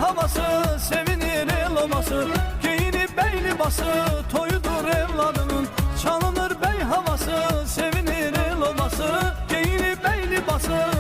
havası, sevinir el obası. Geyini beyli bası, toyudur evladının. Çalınır bey havası, sevinir el obası. Geyini beyli bası,